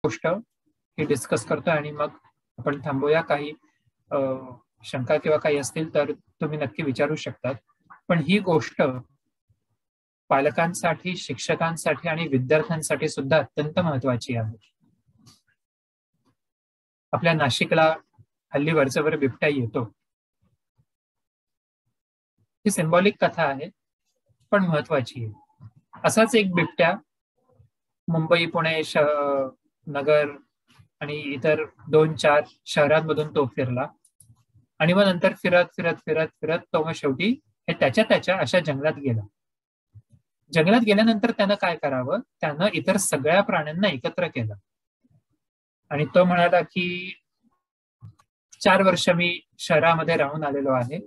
गोष्ट ही डिस्कस करतोय आणि मग आपण थांबूया. काही शंका किंवा काही असतील तर तुम्ही नक्की विचारू शकतात. पण ही गोष्ट पालकांसाठी, शिक्षकांसाठी आणि विद्यार्थ्यांसाठी सुद्धा अत्यंत महत्वाची आहे. आपल्या नाशिकला हल्ली वरचेवर बिबट्या येतो. ही सिंबॉलिक कथा आहे पण महत्वाची आहे. असाच एक बिबट्या मुंबई, पुणे, नगर आणि इतर 2-4 शहरांमधून तो फिरला आणि मग नंतर फिरत फिरत फिरत फिरत तो मग शेवटी हे त्याच्या अशा जंगलात गेला. जंगलात गेल्यानंतर त्यानं काय करावं, त्यानं इतर सगळ्या प्राण्यांना एकत्र केलं आणि तो म्हणाला की 4 वर्ष मी शहरामध्ये राहून आलेलो आहे,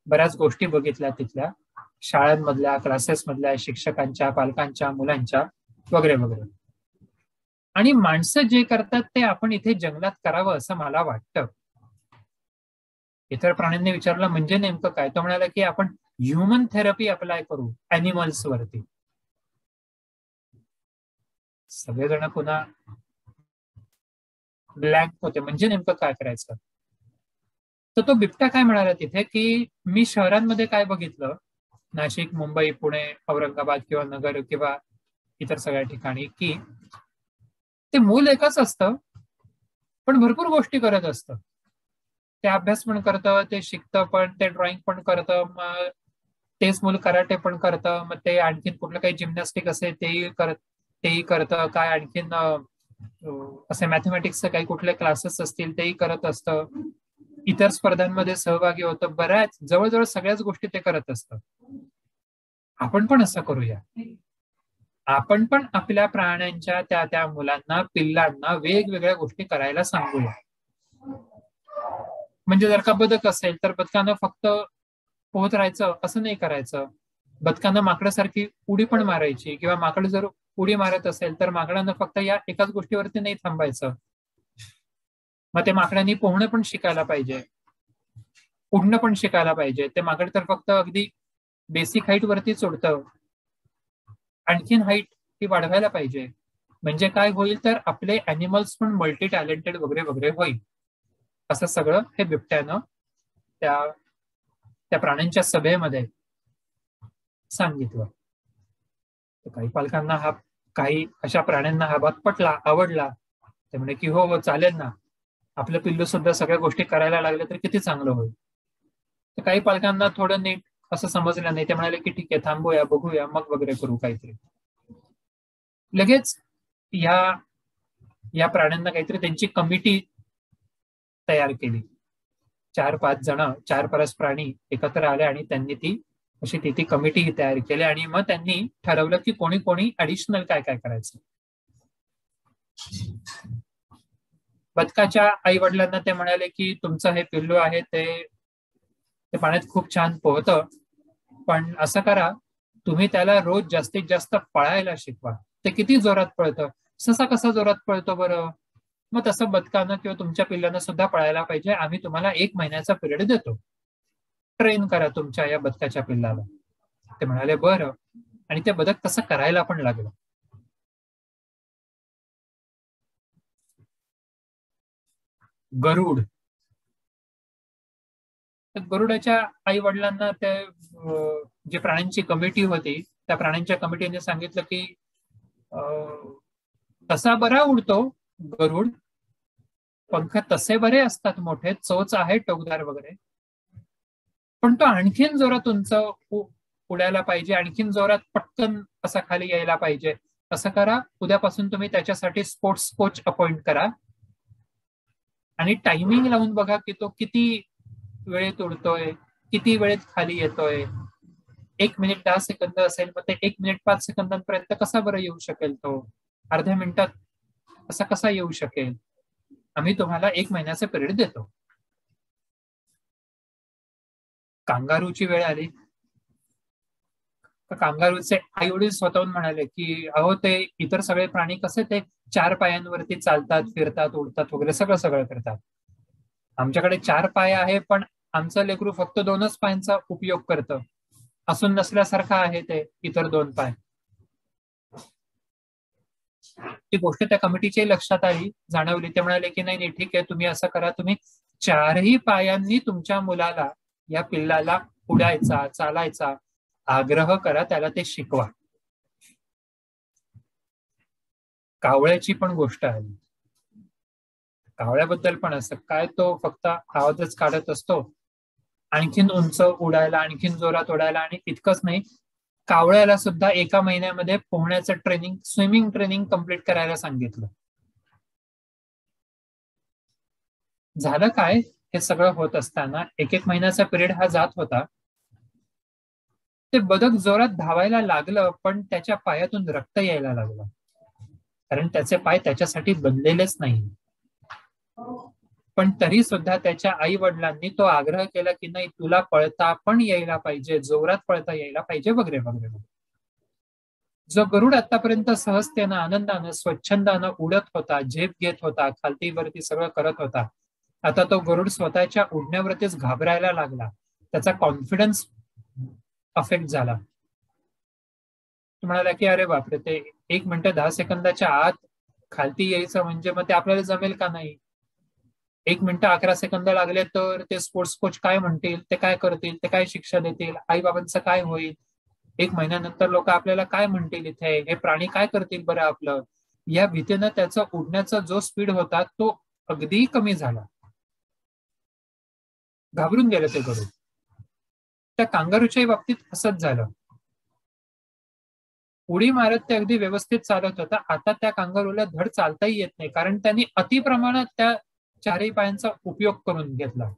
बऱ्याच गोष्टी बघितल्या तिथल्या, शाळांमधल्या, क्लासेसमधल्या, शिक्षकांच्या, पालकांच्या, मुलांच्या वगैरे वगैरे, आणि माणसं जे करतात ते आपण इथे जंगलात करावं असं मला वाटतं. इतर प्राण्यांनी विचारलं म्हणजे नेमकं काय? तो म्हणाला की आपण ह्युमन थेरपी अप्लाय करू अॅनिमल्स वरती. सगळेजण पुन्हा ब्लँक होते, म्हणजे नेमकं काय करायचं? तर तो बिबट्या काय म्हणाला तिथे की मी शहरांमध्ये काय बघितलं, नाशिक, मुंबई, पुणे, औरंगाबाद किंवा नगर किंवा इतर सगळ्या ठिकाणी, की ते मूल एकच असतं पण भरपूर गोष्टी करत असतं. ते अभ्यास पण करतं, ते शिकतं पण, ते ड्रॉइंग पण करतं, मग तेच मूल कराटे पण करतं, मग ते आणखीन कुठलं काही जिम्नॅस्टिक असेल तेही करतं, काय आणखीन असे मॅथमॅटिक्सचे काही कुठले क्लासेस असतील तेही करत असतं, इतर स्पर्धांमध्ये सहभागी होतं, बऱ्याच जवळजवळ सगळ्याच गोष्टी ते करत असतं. आपण पण असं करूया. आपण पण आपल्या प्राण्यांच्या त्या मुलांना, पिल्लांना वेगवेगळ्या गोष्टी करायला सांगूया. म्हणजे जर का बदक असेल तर बदकानं फक्त पोहत राहायचं असं नाही करायचं. बदकानं माकडासारखी उडी पण मारायची, किंवा माकड जर उडी मारत असेल तर माकडानं फक्त या एकाच गोष्टीवरती नाही थांबायचं. मग ते माकडांनी पोहणं पण शिकायला पाहिजे, उडणं पण शिकायला पाहिजे. ते माकड तर फक्त अगदी बेसिक हाईट वरतीच उडतं, आणखीन हाईट ती वाढवायला पाहिजे. म्हणजे काय होईल तर आपले अॅनिमल्स पण मल्टी टॅलेंटेड वगैरे वगैरे होईल. असं सगळं हे बिबट्यानं त्या प्राण्यांच्या सभेमध्ये सांगितलं. काही पालकांना काही अशा प्राण्यांना हा भाग आवडला. ते म्हणे की हो चालेल ना, आपलं पिल्लू सुद्धा सगळ्या गोष्टी करायला लागले तर किती चांगलं होईल. तर काही पालकांना थोडं नीट असं समजलं नाही. ते म्हणाले की ठीक आहे, थांबूया, बघूया, मग वगैरे करू काहीतरी. लगेच या प्राण्यांना काहीतरी त्यांची कमिटी तयार केली. 4-5 जण, 4 परस प्राणी एकत्र आले आणि त्यांनी ती कमिटी तयार केली आणि मग त्यांनी ठरवलं की कोणी कोणी ऍडिशनल काय काय करायचं. बदकाच्या आई वडिलांना ते म्हणाले की तुमचं हे पिल्लू आहे ते पाण्यात खूप छान पोहतं, पण असं करा, तुम्ही त्याला रोज जास्तीत जास्त पळायला शिकवा. ते किती जोरात पळतं, ससा कसा जोरात पळतो बरं, मग तसं बदकानं किंवा तुमच्या पिल्लानं सुद्धा पळायला पाहिजे. आम्ही तुम्हाला 1 महिन्याचा पिरियड देतो, ट्रेन करा तुमच्या या बदकाच्या पिल्लाला. ते म्हणाले बरं, आणि ते बदक तसं करायला पण लागलं. गरुडाच्या आई वडिलांना ते जे प्राण्यांची कमिटी होती त्या प्राण्यांच्या कमिटीने सांगितलं की तसा बरा उडतो गरुड, पंख तसे बरे असतात मोठे, चोच आहे टोकदार वगैरे, पण तो आणखीन जोरात उंच उडायला पाहिजे, आणखीन जोरात पटकन असा खाली यायला पाहिजे. असं करा, उद्यापासून तुम्ही त्याच्यासाठी स्पोर्ट्स कोच अपॉइंट करा आणि टायमिंग लावून बघा की तो किती वेळेत उडतोय, किती वेळेत खाली येतोय. 1 मिनिट 10 सेकंद असेल, मग ते 1 मिनिट 5 सेकंदांपर्यंत कसा बरं येऊ शकेल, तो अर्ध्या मिनिटात असा कसा येऊ शकेल. आम्ही तुम्हाला 1 महिन्याचा पिरियड देतो. कांगारूची वेळ आली, तर कांगारूचे आई वडील स्वतःहून म्हणाले की अहो, ते इतर सगळे प्राणी कसे ते 4 पायांवरती चालतात, फिरतात, उडतात वगैरे सगळं करतात. आमच्याकडे 4 पाय आहे, पण आमचं लेकरू फक्त 2च पायांचा उपयोग करतं, असून नसल्यासारखं आहे ते इतर 2 पाय. ती गोष्ट त्या कमिटीच्याही लक्षात आली, जाणवली. ते म्हणाले की नाही ठीक आहे, तुम्ही असं करा, तुम्ही 4ही पायांनी तुमच्या मुलाला, या पिल्लाला उडायचा, चालायचा आग्रह करा, त्याला ते शिकवा. कावळ्याची पण गोष्ट आली. कावळ्याबद्दल पण असं काय, तो फक्त आवाजच काढत असतो, आणखीन उंच उडायला, आणखीन जोरात उडायला. आणि इतकंच नाही, कावळ्याला सुद्धा एका महिन्यामध्ये पोहण्याचं ट्रेनिंग, स्विमिंग ट्रेनिंग कम्प्लीट करायला सांगितलं. झालं काय, हे सगळं होत असताना 1-1 महिन्याचा पिरियड हा जात होता. ते बदक जोरात धावायला लागलं, पण त्याच्या पायातून रक्त यायला लागलं, कारण त्याचे पाय त्याच्यासाठी बनलेलेच नाही. पण तरी सुद्धा त्याच्या आई वडिलांनी तो आग्रह केला की नाही, तुला पळता पण यायला पाहिजे, जोरात पळता यायला पाहिजे, वगैरे वगैरे. जो गरुड आतापर्यंत सहजतेनं, आनंदानं, स्वच्छंदानं उडत होता, झेप घेत होता, खालती वरती सगळं करत होता, आता तो गरुड स्वतःच्या उडण्यावरतीच घाबरायला लागला. त्याचा कॉन्फिडन्स अफेक्ट झाला. तो म्हणाला की अरे बापरे, ते 1 मिनिट 10 सेकंदाच्या आत खालती यायचं म्हणजे मग ते आपल्याला जमेल का नाही? 1 मिनिट 11 सेकंद लागले तर ते स्पोर्ट्स कोच काय म्हणतील, ते काय करतील, ते काय शिक्षा देतील, आई बाबांचं काय होईल, 1 महिन्यानंतर लोक आपल्याला काय म्हणतील, इथे हे प्राणी काय करतील बरं आपलं, या भीतीनं त्याचा उडण्याचा जो स्पीड होता तो अगदी कमी झाला. घाबरून गेलं ते गरुड. त्या कांगारूच्याही बाबतीत असंच झालं. उडी मारत ते अगदी व्यवस्थित चालत होता. आता त्या कांगारूला धड चालताही येत नाही, कारण त्यांनी अतिप्रमाणात त्या 4ही पायांचा उपयोग करून घेतला.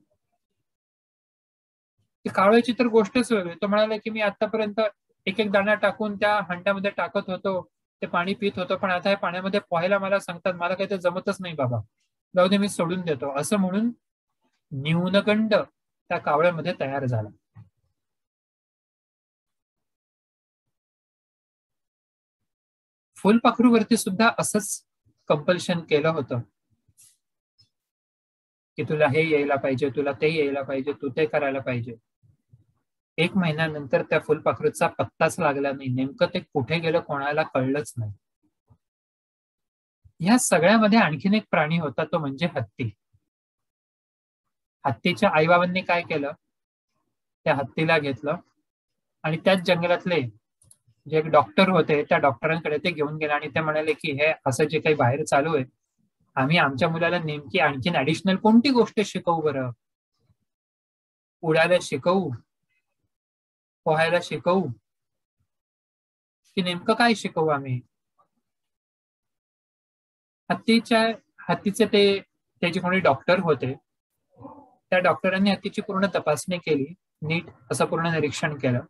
कावळ्याची तर गोष्टच वेगळी. तो म्हणाला की मी आतापर्यंत 1-1 दाणा टाकून त्या हंड्यामध्ये टाकत होतो, ते पाणी पित होतो, पण आता हे पाण्यामध्ये पोहायला मला सांगतात, मला काही ते जमतच नाही बाबा, जाऊ दे, मी सोडून देतो. असं म्हणून न्यूनगंड त्या कावळ्यामध्ये तयार झाला. फुलपाखरूवरती सुद्धा असंच कंपल्शन केलं होतं की तुला हे यायला पाहिजे, तुला ते यायला पाहिजे, तू ते करायला पाहिजे. 1 महिन्यानंतर त्या फुलपाखरूचा पत्ताच लागला नाही. नेमकं ते कुठे गेलं कोणाला कळलंच नाही. ह्या सगळ्यामध्ये आणखीन एक प्राणी होता, तो म्हणजे हत्ती. हत्तीच्या आईबाबांनी काय केलं, त्या हत्तीला घेतलं आणि त्याच जंगलातले जे एक डॉक्टर होते, त्या डॉक्टरांकडे ते घेऊन गेले आणि ते म्हणाले की हे असं जे काही बाहेर चालू आहे, आम्ही आमच्या मुलाला नेमकी आणखीन ऍडिशनल कोणती गोष्ट शिकवू बरं? उडायला शिकवू, पोहायला शिकवू, की नेमकं काय शिकवू आम्ही? हत्तीचे ते जे कोणी डॉक्टर होते, त्या डॉक्टरांनी हत्तीची पूर्ण तपासणी केली, नीट असं पूर्ण निरीक्षण केलं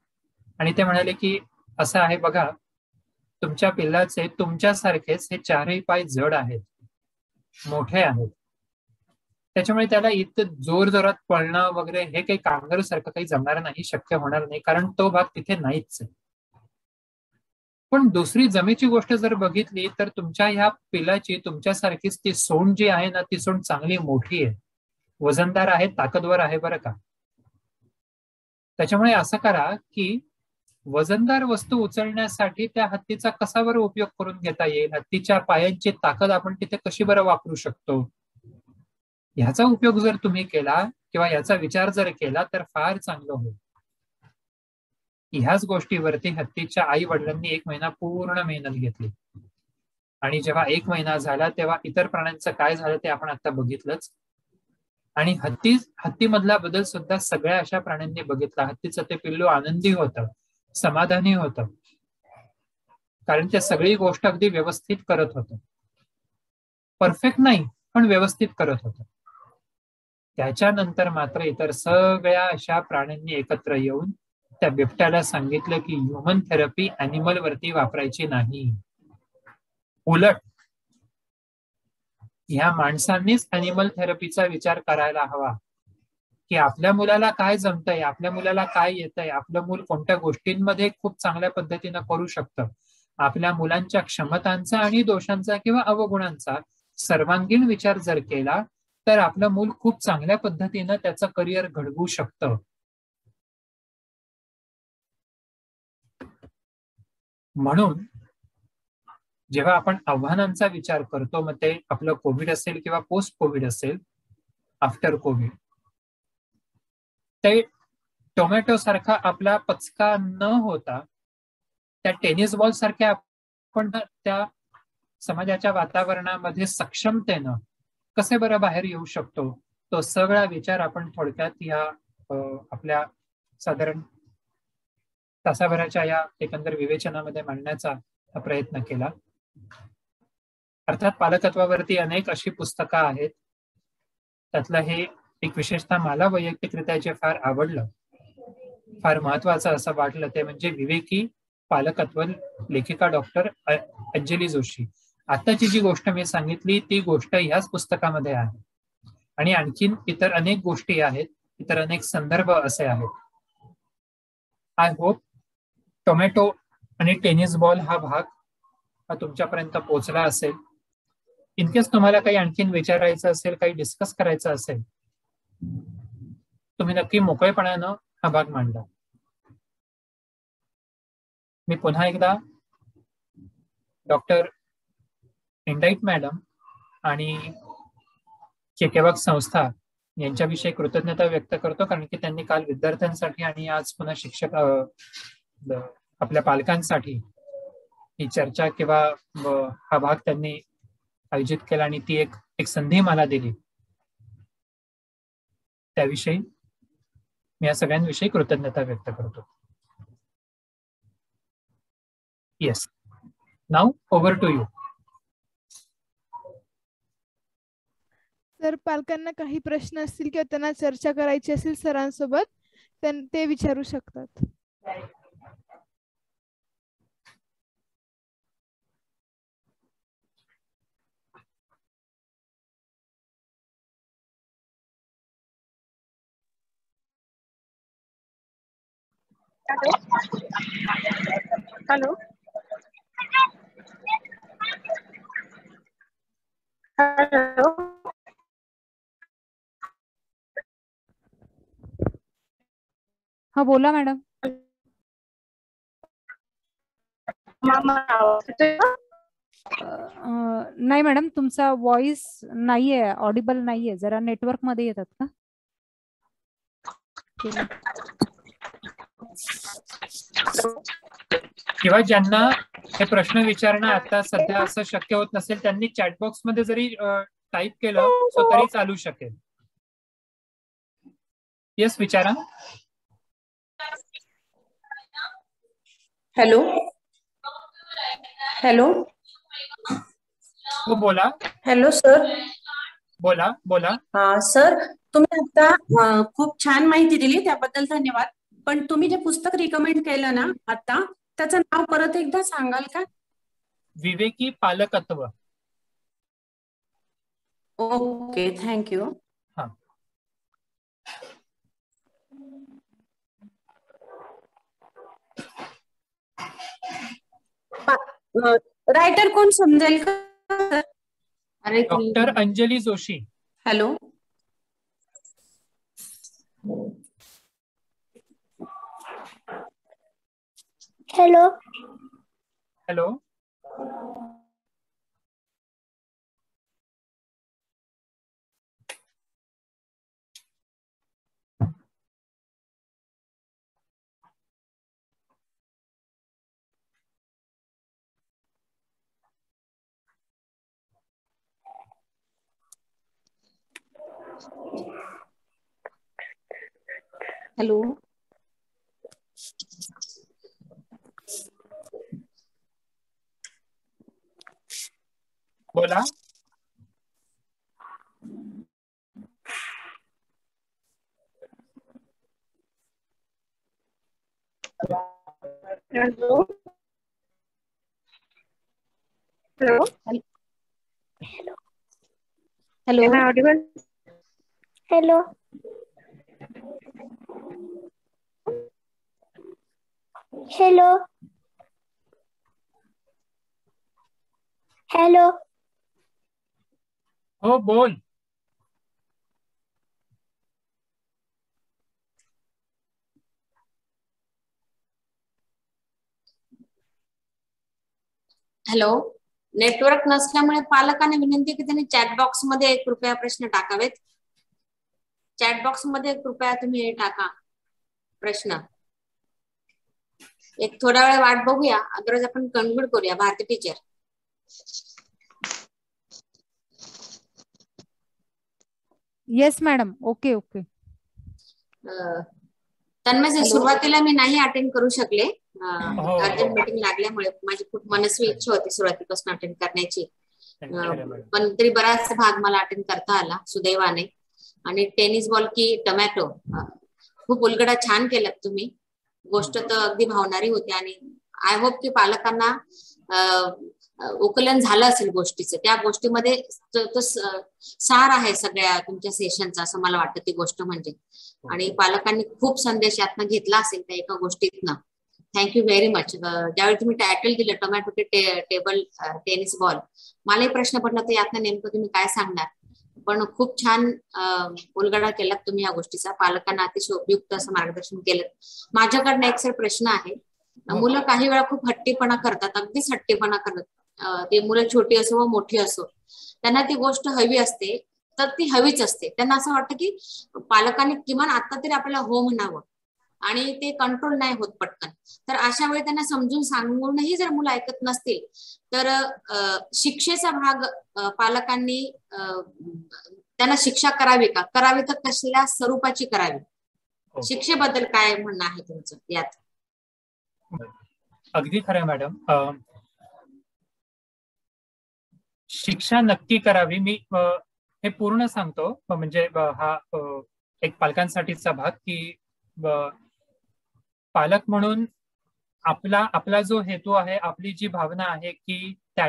आणि ते म्हणाले की असं आहे बघा, तुमच्या पिल्लाचे तुमच्यासारखेच हे 4ही पाय जड आहेत, मोठे आहेत, त्याच्यामुळे त्याला इतकं जोर जोरात पळणं वगैरे हे काही कांगारू सारखं काही जमणार नाही, शक्य होणार नाही, कारण तो भाग तिथे नाहीच आहे. पण दुसरी जमेची गोष्ट जर बघितली तर तुमच्या ह्या पिलाची तुमच्यासारखीच ती सोंड जी आहे ना, ती सोंड चांगली मोठी आहे, वजनदार आहे, ताकदवर आहे बरं का. त्याच्यामुळे असं करा की वजनदार वस्तू उचलण्यासाठी त्या हत्तीचा कसा बरं उपयोग करून घेता येईल, हत्तीच्या पायांची ताकद आपण तिथे कशी बरं वापरू शकतो, ह्याचा उपयोग जर तुम्ही केला किंवा याचा विचार जर केला तर फार चांगलं होईल. ह्याच गोष्टीवरती हत्तीच्या आई वडिलांनी 1 महिना पूर्ण मेहनत घेतली आणि जेव्हा 1 महिना झाला तेव्हा इतर प्राण्यांचं काय झालं ते आपण आता बघितलंच. आणि हत्तीमधला बदल सुद्धा सगळ्या अशा प्राण्यांनी बघितला. हत्तीचं ते पिल्लू आनंदी होतं, समाधानी होतं, कारण ते सगळी गोष्ट अगदी व्यवस्थित करत होतं. परफेक्ट नाही, पण व्यवस्थित करत होतं. त्याच्यानंतर मात्र इतर सगळ्या अशा प्राण्यांनी एकत्र येऊन त्या बिबट्याला सांगितलं की ह्युमन थेरपी अॅनिमल वरती वापरायची नाही, उलट ह्या माणसांनीच अॅनिमल थेरपीचा विचार करायला हवा की आपल्या मुलाला काय जमतंय, आपल्या मुलाला काय येतंय, आपलं मूल कोणत्या गोष्टींमध्ये खूप चांगल्या पद्धतीनं करू शकतं, आपल्या मुलांच्या क्षमतांचा आणि दोषांचा किंवा अवगुणांचा सर्वांगीण विचार जर केला तर आपलं मूल खूप चांगल्या पद्धतीनं त्याचं करिअर घडवू शकतं. म्हणून जेव्हा आपण आव्हानांचा विचार करतो, मग ते आपलं कोविड असेल किंवा पोस्ट कोविड असेल, आफ्टर कोविड, ते टोमॅटो सारखा आपला पचका न होता त्या टेनिस बॉल सारख्या आपण त्या समाजाच्या वातावरणामध्ये सक्षमतेनं कसे बरं बाहेर येऊ शकतो, तो सगळा विचार आपण थोडक्यात या आपल्या साधारण तासाभराच्या या एकंदर विवेचनामध्ये मांडण्याचा प्रयत्न केला. अर्थात पालकत्वावरती अनेक अशी पुस्तकं आहेत. त्यातलं हे एक विशेषतः मला वैयक्तिकरित्या जे फार आवडलं, फार महत्वाचं असं वाटलं, ते म्हणजे विवेकी पालकत्व, लेखिका डॉक्टर अंजली जोशी. आताची जी गोष्ट मी सांगितली ती गोष्ट ह्याच पुस्तकामध्ये आहे. आणि आणखीन इतर अनेक गोष्टी आहेत, इतर अनेक संदर्भ असे आहेत. आय होप टोमॅटो आणि टेनिस बॉल हा भाग हा तुमच्यापर्यंत पोहोचला असेल. इनकेस तुम्हाला काही आणखीन विचारायचं असेल, काही डिस्कस करायचं असेल, तुम्ही नक्की मोकळेपणानं हा भाग मांडा. मी पुन्हा एकदा डॉक्टर इंडाईट मॅडम आणि केकेवाक संस्था यांच्याविषयी कृतज्ञता व्यक्त करतो, कारण की त्यांनी काल विद्यार्थ्यांसाठी आणि आज पुन्हा शिक्षक आपल्या पालकांसाठी ही चर्चा किंवा हा भाग त्यांनी आयोजित केला आणि ती एक संधी मला दिली. त्याविषयी मी या सगळ्यांविषयी कृतज्ञता व्यक्त करतो. Yes, now over to you. Sir, पालकांना काही प्रश्न असतील किंवा त्यांना चर्चा करायची असेल सरांसोबत, ते विचारू शकतात. Hello hello. हा, बोला मॅडम. नाही मॅडम, तुमचा व्हॉइस नाहीये, ऑडिबल नाहीये. जरा नेटवर्क मध्ये येतात का? किंवा ज्यांना हे प्रश्न विचारणं आता सध्या असं शक्य होत नसेल, त्यांनी चॅटबॉक्स मध्ये जरी टाईप केलं तरी चालू शकेल. येस, विचारा. Hello hello. हो, बोला. Hello sir. बोला बोला. सर, तुम्ही आता खूप छान माहिती दिली, त्याबद्दल धन्यवाद. पण तुम्ही जे पुस्तक रिकमेंड केलं ना आता, त्याचं नाव परत एकदा सांगाल का? विवेकी पालकत्व. Okay, thank you. हा. रायटर कोण समजेल का? Doctor Anjali Joshi. Hello. Hello hello. Hello. बोला. Hello. Hello. Hello. Hello. Hello. Hello. हो, बोल. हॅलो. नेटवर्क नसल्यामुळे पालकांना विनंती की त्यांनी चॅट बॉक्स मध्ये कृपया प्रश्न टाकावेत. चॅट बॉक्स मध्ये कृपया तुम्ही टाका प्रश्न. एक थोडा वेळ वाट बघूया, अदरवाईज आपण कन्क्लूड करूया. Bharati teacher. Yes madam. Okay okay. Tanmay, सुरुवातीला मी नाही अटेंड करू शकले, हो. अर्जंट मीटिंग लागल्यामुळे. माझी खूप मनस्वी इच्छा होती सुरुवातीपासून अटेंड करण्याची, पण तरी बराच भाग मला अटेंड करता आला सुदैवाने. आणि टेनिस बॉल की टोमॅटो खूप उलगडा छान केलात तुम्ही. गोष्ट तर अगदी भावणारी होती आणि आय होप की पालकांना उकलन झालं असेल गोष्टीचं. त्या गोष्टीमध्ये सार आहे सगळ्या तुमच्या सेशनचा, असं मला वाटतं ती गोष्ट म्हणजे. आणि पालकांनी खूप संदेश यातनं घेतला असेल त्या एका गोष्टीतनं. Thank you very much. ज्यावेळी तुम्ही टायटल दिलं टोमॅटो टेबल टेनिस बॉल, मलाही प्रश्न पडला तर यातनं नेमकं तुम्ही काय सांगणार. पण खूप छान उलगडा केलात तुम्ही या गोष्टीचा. पालकांना अतिशय उपयुक्त असं मार्गदर्शन केलं. माझ्याकडनं एक सर प्रश्न आहे. मुलं काही वेळा खूप हट्टीपणा करतात, अगदीच हट्टीपणा करतात. ते मुलं छोटी असो व मोठी असो, त्यांना ती गोष्ट हवी असते तर ती हवीच असते. त्यांना असं वाटतं की पालकांनी किमान आता तरी आपल्याला हो म्हणावं, आणि ते कंट्रोल नाही होत पटकन. तर अशा वेळी त्यांना समजून सांगूनही जर मुलं ऐकत नसतील तर शिक्षेचा भाग पालकांनी त्यांना शिक्षा करावी का, करावी तर कसल्या स्वरूपाची करावी, शिक्षेबद्दल काय म्हणणं आहे तुमचं यात? अगदी खरं आहे मॅडम. शिक्षा नक्की करावी. मी हे पूर्ण सांगतो, म्हणजे हा एक पालकांसाठीचा भाग की पालक म्हणून आपला जो हेतू आहे, आपली जी भावना आहे की त्या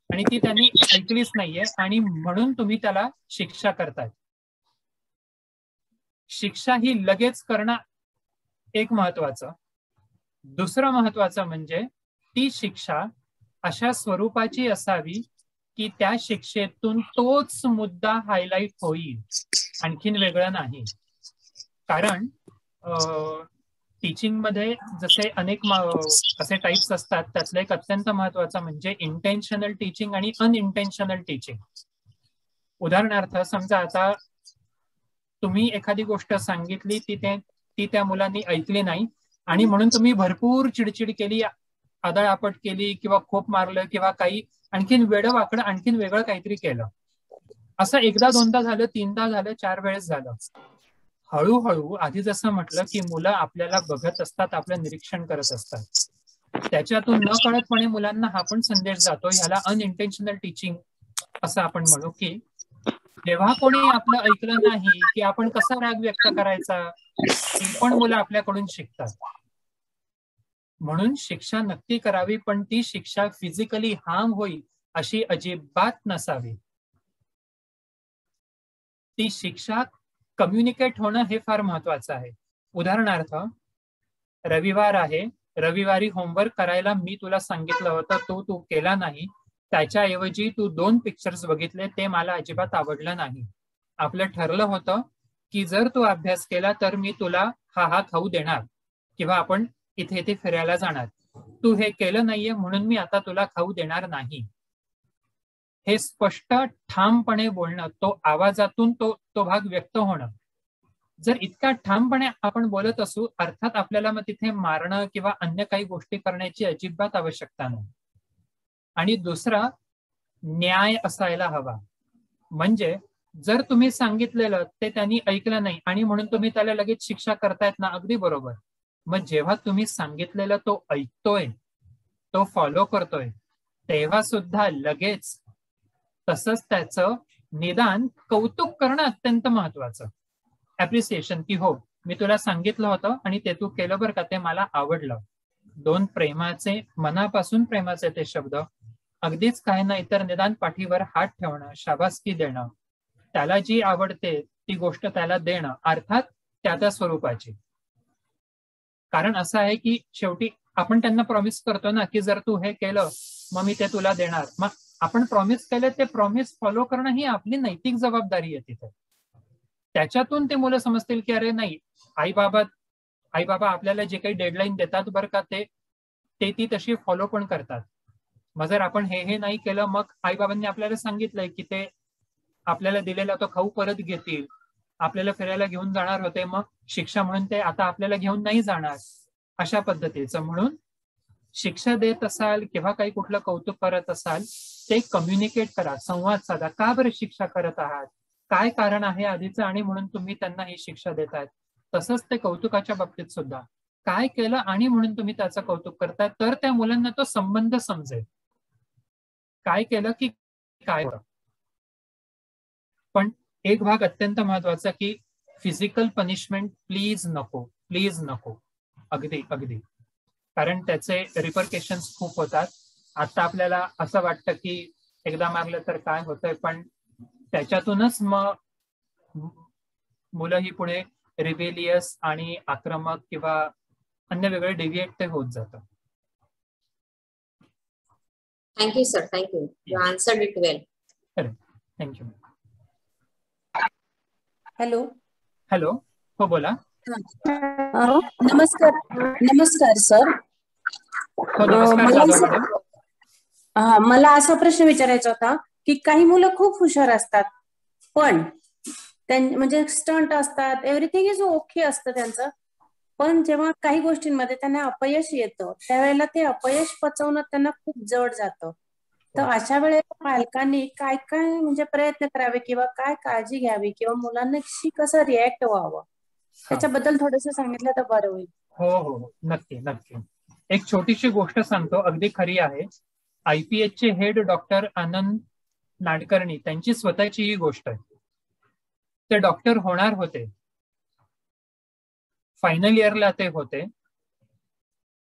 आणि ती त्यांनी ऐकलीच नाहीये आणि म्हणून तुम्ही त्याला शिक्षा करताय. शिक्षा ही लगेच करणं एक महत्वाचं. दुसरं महत्वाचं म्हणजे ती शिक्षा अशा स्वरूपाची असावी की त्या शिक्षेतून तोच मुद्दा हायलाइट होईल, आणखीन वेगळं नाही. कारण टीचिंग मध्ये जसे अनेक असे टाइप्स असतात, त्यातलं एक अत्यंत महत्वाचं म्हणजे इंटेन्शनल टीचिंग आणि अनइंटेन्शनल टीचिंग. उदाहरणार्थ समजा आता तुम्ही एखादी गोष्ट सांगितली, ती त्या मुलांनी ऐकली नाही आणि म्हणून तुम्ही भरपूर चिडचिड केली, आदळआपट केली किंवा खोप मारलं किंवा काही आणखीन वेडं वाकडं आणखीन वेगळं काहीतरी केलं. असं एकदा दोनदा झालं, तीनदा झालं, 4 वेळेस झालं. हळूहळू आधी जसं म्हटलं की मुलं आपल्याला बघत असतात, आपलं निरीक्षण करत असतात. त्याच्यातून न कळतपणे मुलांना हा पण संदेश जातो, ह्याला अनइंटेन्शनल टीचिंग असं आपण म्हणू, की जेव्हा कोणी आपलं ऐकलं नाही की आपण कसा राग व्यक्त करायचा, ती पण मुलं आपल्याकडून शिकतात. म्हणून शिक्षा नक्की करावी, पण ती शिक्षा फिजिकली हार्म होईल अशी अजिबात नसावी. ती शिक्षा कम्युनिकेट होणं हे फार महत्वाचं आहे. उदाहरणार्थ, रविवार आहे, रविवारी होमवर्क करायला मी तुला सांगितलं होतं, तू केला नाही, त्याच्याऐवजी तू 2 पिक्चर्स बघितले, ते मला अजिबात आवडलं नाही. आपलं ठरलं होतं की जर तू अभ्यास केला तर मी तुला हा खाऊ देणार किंवा आपण इथे फिरायला जाणार. तू हे केलं नाहीये म्हणून मी आता तुला खाऊ देणार नाही. हे स्पष्ट ठामपणे बोलणं, तो आवाजातून तो भाग व्यक्त होणं. जर इतका ठामपणे आपण बोलत असू, अर्थात आपल्याला मग तिथे मारणं किंवा अन्य काही गोष्टी करण्याची अजिबात आवश्यकता नाही. आणि दुसरा, न्याय असायला हवा. म्हणजे जर तुम्ही सांगितलेलं ते त्यांनी ऐकलं नाही आणि म्हणून तुम्ही त्याला लगेच शिक्षा करतायत ना, अगदी बरोबर. मग जेव्हा तुम्ही सांगितलेलं तो ऐकतोय, तो फॉलो करतोय, तेव्हा सुद्धा लगेच तसंच त्याचं निदान कौतुक करणं अत्यंत महत्वाचं. ऍप्रिसिएशन, की हो मी तुला सांगितलं होतं आणि ते तू केलं बरं का, ते मला आवडलं. 2 प्रेमाचे, मनापासून प्रेमाचे ते शब्द अगदीच काही नाही तर निदान पाठीवर हात ठेवणं, शाबासकी देणं, त्याला जी आवडते ती गोष्ट त्याला देणं, अर्थात त्या स्वरूपाची. कारण असं आहे की शेवटी आपण त्यांना प्रॉमिस करतो ना की जर तू हे केलं मग मी ते तुला देणार. मग आपण प्रॉमिस केलं ते प्रॉमिस फॉलो करणं ही आपली नैतिक जबाबदारी आहे तिथे. त्याच्यातून ते मुलं समजतील की अरे नाही, आई बाबा आपल्याला जे काही डेडलाईन देतात बरं का ते ती तशी फॉलो पण करतात. मग जर आपण हे नाही केलं मग आई बाबांनी आपल्याला सांगितलंय की ते आपल्याला दिलेला तो खाऊ परत घेतील, आपल्याला फिरायला घेऊन जाणार होते, मग शिक्षा म्हणून ते आता आपल्याला घेऊन नाही जाणार, अशा पद्धतीचं. म्हणून शिक्षा देत असाल किंवा काही कुठलं कौतुक करत असाल ते कम्युनिकेट करा, संवाद साधा. का बरं शिक्षा करत आहात, काय कारण आहे आधीचं आणि म्हणून तुम्ही त्यांना ही शिक्षा देतायत. तसंच ते कौतुकाच्या बाबतीत सुद्धा काय केलं आणि म्हणून तुम्ही त्याचं कौतुक करताय, तर त्या मुलांना तो संबंध समजेल. काय केलं की काय. पण एक भाग अत्यंत महत्वाचा की फिजिकल पनिशमेंट प्लीज नको. अगदी अगदी. कारण त्याचे रिपरकेशन्स खूप होतात. आता आपल्याला असं वाटतं की एकदा मारलं तर काय होतंय, पण त्याच्यातूनच मग मुलं ही पुढे रिबेलियस आणि आक्रमक किंवा अन्य वेगळे डेव्हिएट ते होत जातं. Thank you sir, thank you. You answered it well. Thank you. Hello. हो बोला. नमस्कार सर. हो नमस्कार जाधव मॅडम. मला असा प्रश्न विचारायचा होता की काही मुलं खूप हुशार असतात पण म्हणजे स्टंट असतात, एव्हरीथिंग इज ओके असतं त्यांचं, पण जेव्हा काही गोष्टींमध्ये त्यांना अपयश येतं त्यावेळेला ते अपयश पचवणं त्यांना खूप जड जातं. तर अशा वेळेला पालकांनी काय काय म्हणजे प्रयत्न करावे किंवा काय काळजी घ्यावी किंवा मुलांना कसं रिॲक्ट व्हावं त्याच्याबद्दल थोडंसं सांगितलं तर बरं होईल. हो नक्की. एक छोटीशी गोष्ट सांगतो, अगदी खरी आहे. IPH चे हेड डॉक्टर आनंद नाडकर्णी त्यांची स्वतःची ही गोष्ट आहे. ते डॉक्टर होणार होते, फायनल इयरला ते होते,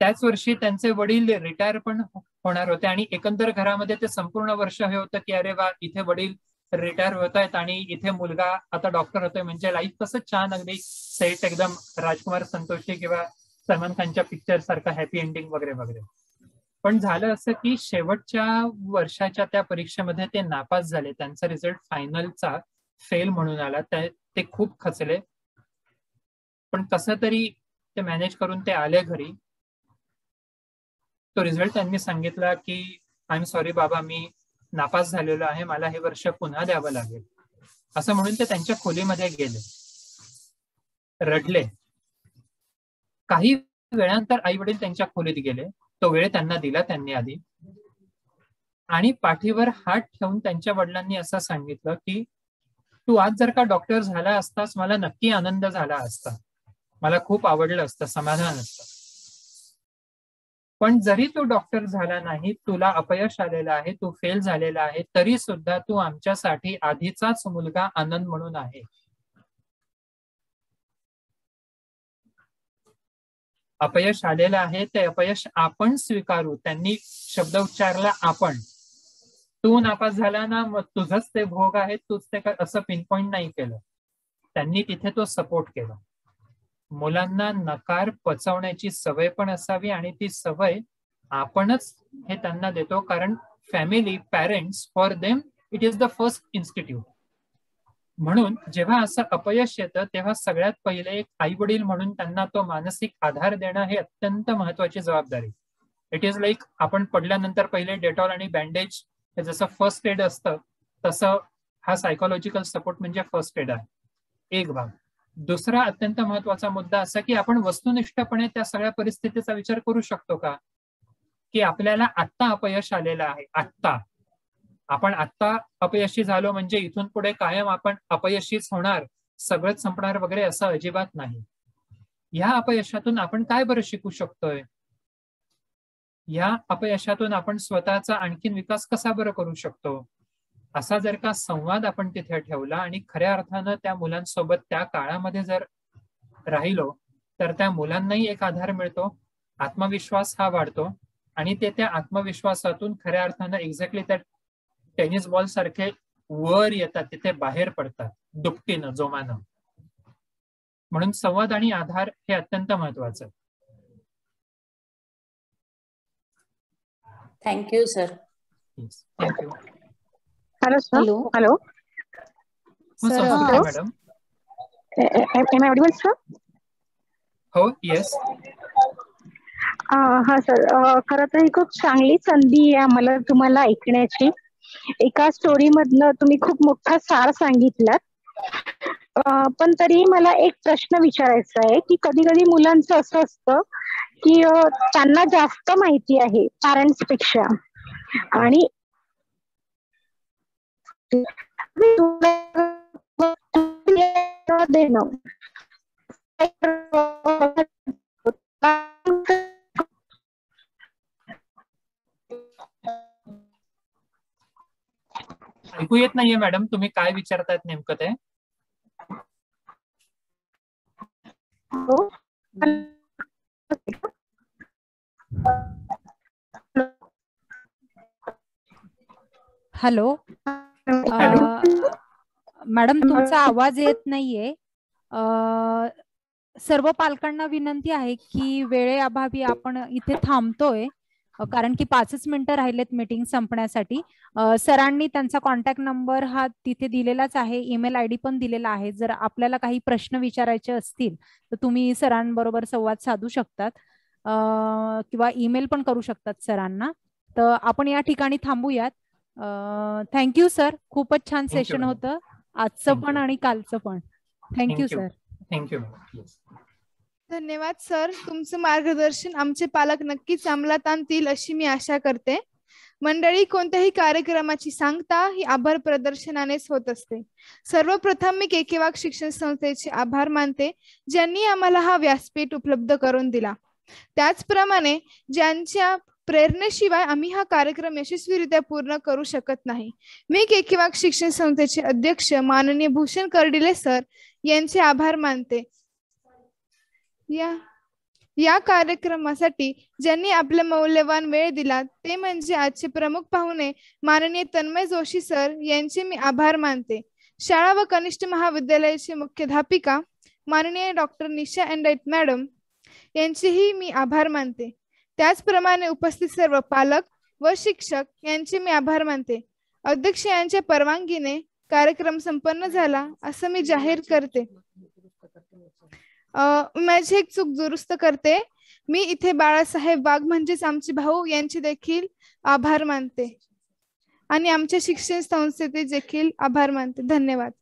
त्याच वर्षी त्यांचे वडील रिटायर पण होणार होते आणि एकंदर घरामध्ये ते संपूर्ण वर्ष हे होतं की अरे वा, इथे वडील रिटायर होत आहेत आणि इथे मुलगा आता डॉक्टर होतोय, म्हणजे लाईफ कसं छान, अगदी सेट, एकदम राजकुमार संतोषी किंवा सलमान खानच्या पिक्चर सारखं हॅपी एंडिंग वगैरे वगैरे. पण झालं असं की शेवटच्या वर्षाच्या त्या परीक्षेमध्ये ते नापास झाले. त्यांचा रिझल्ट फायनलचा फेल म्हणून आला. ते खूप खचले, पण कसं तरी ते मॅनेज करून ते आले घरी. तो रिझल्ट त्यांनी सांगितला की आय एम सॉरी बाबा, मी नापास झालेलो आहे, मला हे वर्ष पुन्हा द्यावं लागेल, असं म्हणून ते त्यांच्या खोलीमध्ये गेले, रडले. काही वेळानंतर आई वडील त्यांच्या खोलीत गेले, तो वेळ त्यांना दिला त्यांनी आधी, आणि पाठीवर हात ठेवून त्यांच्या वडिलांनी असं सांगितलं की तू आज जर का डॉक्टर झाला असतास मला नक्की आनंद झाला असता, मला खूप आवडलं असतं, समाधान असतं. पण जरी तू डॉक्टर झाला नाही, तुला अपयश आलेलं आहे, तू फेल झालेला आहे, तरी सुद्धा तू आमच्यासाठी आधीचाच मुलगा आनंद म्हणून आहे. अपयश आलेलं आहे ते अपयश आपण स्वीकारू. त्यांनी शब्द उच्चारला आपण. तू नापास झाला ना, मग तुझंच ते भोग आहे, तूच ते असं पिनपॉइंट नाही केलं. त्यांनी तिथे तो सपोर्ट केला. मुलांना नकार पचवण्याची सवय पण असावी आणि ती सवय आपणच हे त्यांना देतो, कारण family, parents, for them it is the first institute. म्हणून जेव्हा असं अपयश येतं तेव्हा सगळ्यात पहिले एक आई वडील म्हणून त्यांना तो मानसिक आधार देणं हे अत्यंत महत्वाची जबाबदारी. इट इज लाईक आपण पडल्यानंतर पहिले डेटॉल आणि बँडेज हे जसं फर्स्ट एड असतं तसं हा सायकोलॉजिकल सपोर्ट म्हणजे फर्स्ट एड आहे, एक भाग. दुसरा अत्यंत महत्वाचा मुद्दा असा की आपण वस्तुनिष्ठपणे त्या सगळ्या परिस्थितीचा विचार करू शकतो का, की आपल्याला आत्ता अपयश आलेलं आहे, आपण आत्ता अपयशी झालो म्हणजे इथून पुढे कायम आपण अपयशीच होणार, सगळंच संपणार वगैरे असं अजिबात नाही. ह्या अपयशातून आपण काय बरं शिकू शकतोय, ह्या अपयशातून आपण स्वतःचा आणखीन विकास कसा बरं करू शकतो, असा जर का संवाद आपण तिथे ठेवला आणि खऱ्या अर्थानं त्या मुलांसोबत त्या काळामध्ये जर राहिलो तर त्या मुलांनाही एक आधार मिळतो, आत्मविश्वास हा वाढतो आणि ते त्या आत्मविश्वासातून खऱ्या अर्थानं एक्झॅक्टली त्या टेनिस बॉल सारखे वर येतात, तिथे बाहेर पडतात दुपटीनं, जोमानं. म्हणून संवाद आणि आधार हे अत्यंत महत्वाचं. Thank you sir. Thank you. Hello. Hello. संस्कृती मॅडम. Am audible sir? हो, येस. हा सर, खरं तर ही खूप चांगली संधी आहे आम्हाला तुम्हाला ऐकण्याची. एका स्टोरी मधनं तुम्ही खूप मोठा सार सांगितला. पण तरी मला एक प्रश्न विचारायचा आहे की कधी कधी मुलांचं असं असतं की त्यांना जास्त माहिती आहे पॅरेंट्स पेक्षा, आणि देणं ऐकू येत नाहीये मॅडम, तुम्ही काय विचारतायत नेमकं ते? हॅलो मॅडम, तुमचा आवाज येत नाहीये. सर्व पालकांना विनंती आहे की वेळेअभावी आपण इथे थांबतोय, कारण की 5च मिनिटं राहिलेत मीटिंग संपण्यासाठी. सरांनी त्यांचा कॉन्टॅक्ट नंबर हा तिथे दिलेलाच आहे, ईमेल आयडी पण दिलेला आहे. जर आपल्याला काही प्रश्न विचारायचे असतील तर तुम्ही सरांबरोबर संवाद साधू शकतात किंवा ईमेल पण करू शकतात सरांना. तर आपण या ठिकाणी थांबूयात. थँक्यू सर, खूपच छान सेशन होतं आजचं पण आणि कालचं पण. Thank you sir. थँक्यू. धन्यवाद सर, तुमचं मार्गदर्शन आमचे पालक नक्कीच अंमलात आणतील अशी मी आशा करते. मंडळी, कोणत्याही कार्यक्रमाची सांगता ही आभार प्रदर्शनानेच होत असते. सर्वप्रथम मी केकेवाक शिक्षण संस्थेचे आभार मानते, ज्यांनी आम्हाला हा व्यासपीठ उपलब्ध करून दिला. त्याचप्रमाणे ज्यांच्या प्रेरणेशिवाय आम्ही हा कार्यक्रम यशस्वीरित्या पूर्ण करू शकत नाही. मी केकेवाक शिक्षण संस्थेचे अध्यक्ष माननीय भूषण कर्डिले सर यांचे आभार मानते. या कार्यक्रमासाठी ज्यांनी आपला मौल्यवान वेळ दिला ते म्हणजे आजचे प्रमुख पाहुणे माननीय तन्मय जोशी सर यांचे मी आभार मानते. शाळा व कनिष्ठ महाविद्यालयाचे मुख्याध्यापिका माननीय डॉक्टर निशा एंडाईट मॅडम यांचेही मी आभार मानते. त्याचप्रमाणे उपस्थित सर्व पालक व शिक्षक यांचे मी आभार मानते. अध्यक्ष यांच्या परवानगीने कार्यक्रम संपन्न झाला असं मी जाहीर करते. माझी एक चूक दुरुस्त करते. मी इथे बाळासाहेब वाघ म्हणजेच आमचे भाऊ यांचे देखील आभार मानते आणि आमच्या शिक्षण संस्थेचे देखील आभार मानते. धन्यवाद.